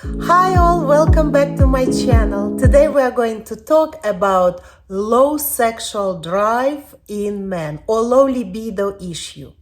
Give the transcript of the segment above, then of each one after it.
Hi all, welcome back to my channel. Today we are going to talk about low sexual drive in men or low libido issue.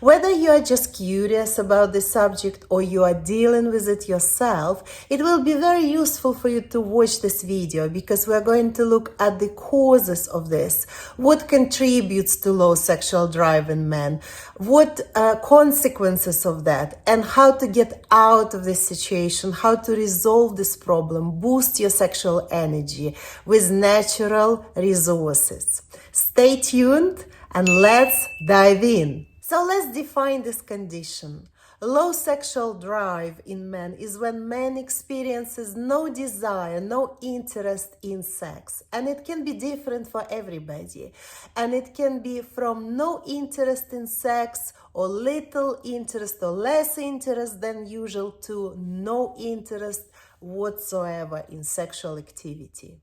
Whether you are just curious about the subject or you are dealing with it yourself, it will be very useful for you to watch this video because we are going to look at the causes of this, what contributes to low sexual drive in men, what consequences of that, and how to get out of this situation, how to resolve this problem, boost your sexual energy with natural resources. Stay tuned and let's dive in. So let's define this condition. Low sexual drive in men is when man experiences no desire, no interest in sex. And it can be different for everybody. And it can be from no interest in sex or little interest or less interest than usual to no interest whatsoever in sexual activity.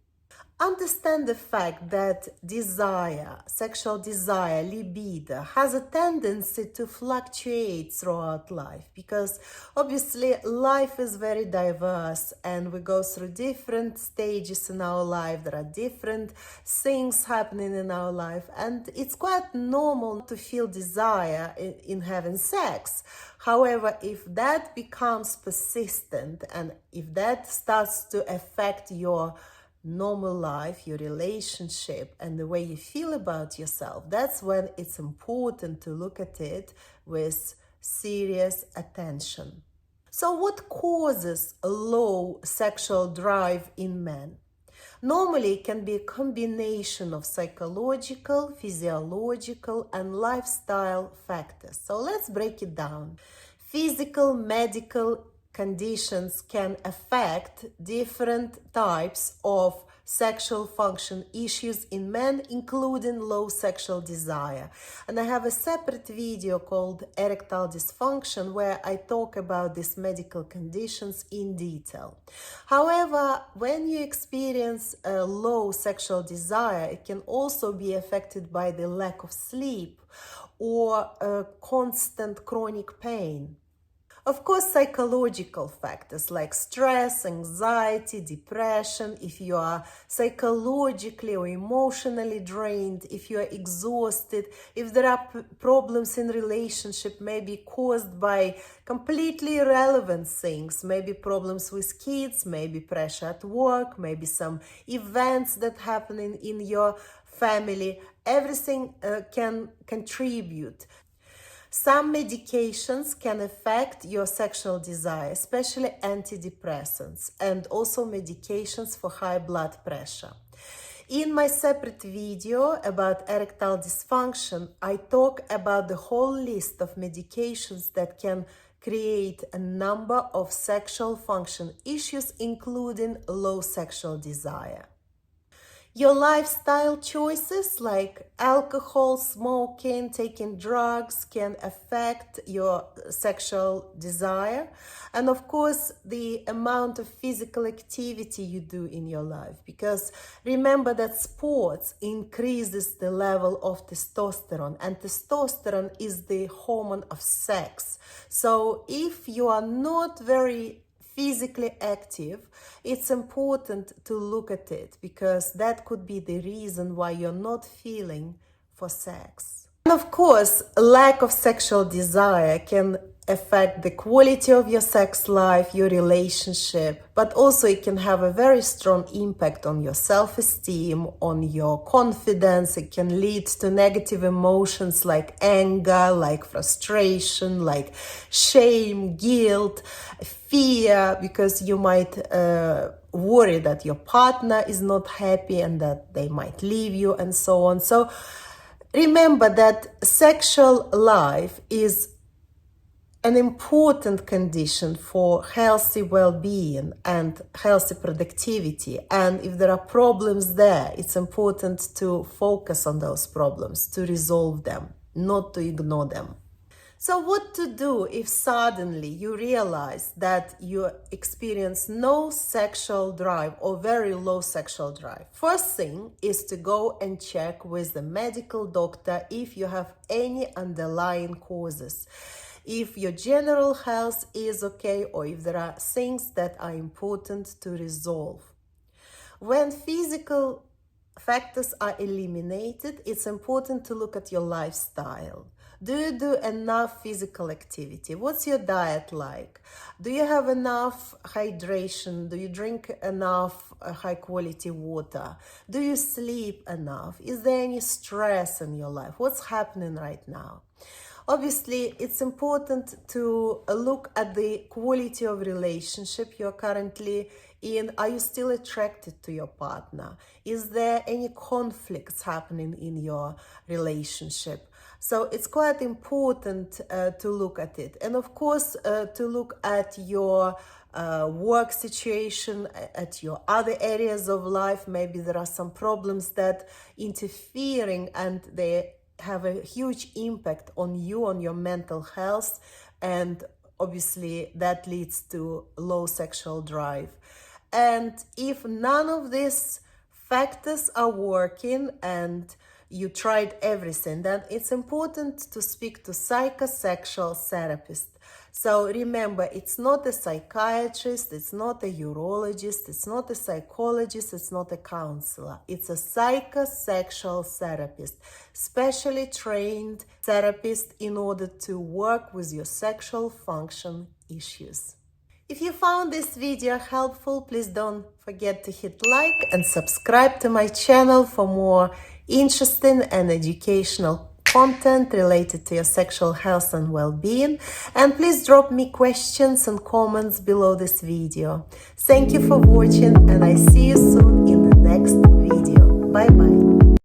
Understand the fact that desire, sexual desire, libido, has a tendency to fluctuate throughout life because obviously life is very diverse and we go through different stages in our life. There are different things happening in our life, and it's quite normal to feel desire in having sex. However, if that becomes persistent and if that starts to affect your normal life, your relationship, and the way you feel about yourself, that's when it's important to look at it with serious attention. So what causes a low sexual drive in men? Normally, it can be a combination of psychological, physiological, and lifestyle factors. So let's break it down. Physical, medical conditions can affect different types of sexual function issues in men, including low sexual desire. And I have a separate video called Erectile Dysfunction where I talk about these medical conditions in detail. However, when you experience a low sexual desire, it can also be affected by the lack of sleep or constant chronic pain. Of course, psychological factors like stress, anxiety, depression, if you are psychologically or emotionally drained, if you are exhausted, if there are problems in relationship, maybe caused by completely irrelevant things, maybe problems with kids, maybe pressure at work, maybe some events that happen in your family, everything can contribute. Some medications can affect your sexual desire, especially antidepressants, and also medications for high blood pressure. In my separate video about erectile dysfunction, I talk about the whole list of medications that can create a number of sexual function issues, including low sexual desire. Your lifestyle choices like alcohol, smoking, taking drugs can affect your sexual desire. And of course, the amount of physical activity you do in your life. Because remember that sports increases the level of testosterone, and testosterone is the hormone of sex. So if you are not very physically active, it's important to look at it because that could be the reason why you're not feeling for sex. And of course, lack of sexual desire can affect the quality of your sex life, your relationship, but also it can have a very strong impact on your self-esteem, on your confidence. It can lead to negative emotions like anger, like frustration, like shame, guilt, fear, because you might worry that your partner is not happy and that they might leave you and so on. So remember that sexual life is an important condition for healthy well-being and healthy productivity. And if there are problems there, it's important to focus on those problems, to resolve them, not to ignore them. So what to do if suddenly you realize that you experience no sexual drive or very low sexual drive? First thing is to go and check with the medical doctor if you have any underlying causes. if your general health is okay, or if there are things that are important to resolve. When physical factors are eliminated, it's important to look at your lifestyle. Do you do enough physical activity? What's your diet like? Do you have enough hydration? Do you drink enough high quality water? Do you sleep enough? Is there any stress in your life? What's happening right now? Obviously, it's important to look at the quality of relationship you're currently in. Are you still attracted to your partner? Is there any conflicts happening in your relationship? So it's quite important to look at it. And of course, to look at your work situation, at your other areas of life. Maybe there are some problems that interfering, and they have a huge impact on you, on your mental health, and obviously that leads to low sexual drive. And if none of these factors are working and you tried everything, then it's important to speak to psychosexual therapist. So remember, it's not a psychiatrist, it's not a urologist, it's not a psychologist, it's not a counselor. It's a psychosexual therapist, specially trained therapist in order to work with your sexual function issues. If you found this video helpful, please don't forget to hit like and subscribe to my channel for more interesting and educational content related to your sexual health and well-being. And please drop me questions and comments below this video. Thank you for watching, and I see you soon in the next video. Bye bye.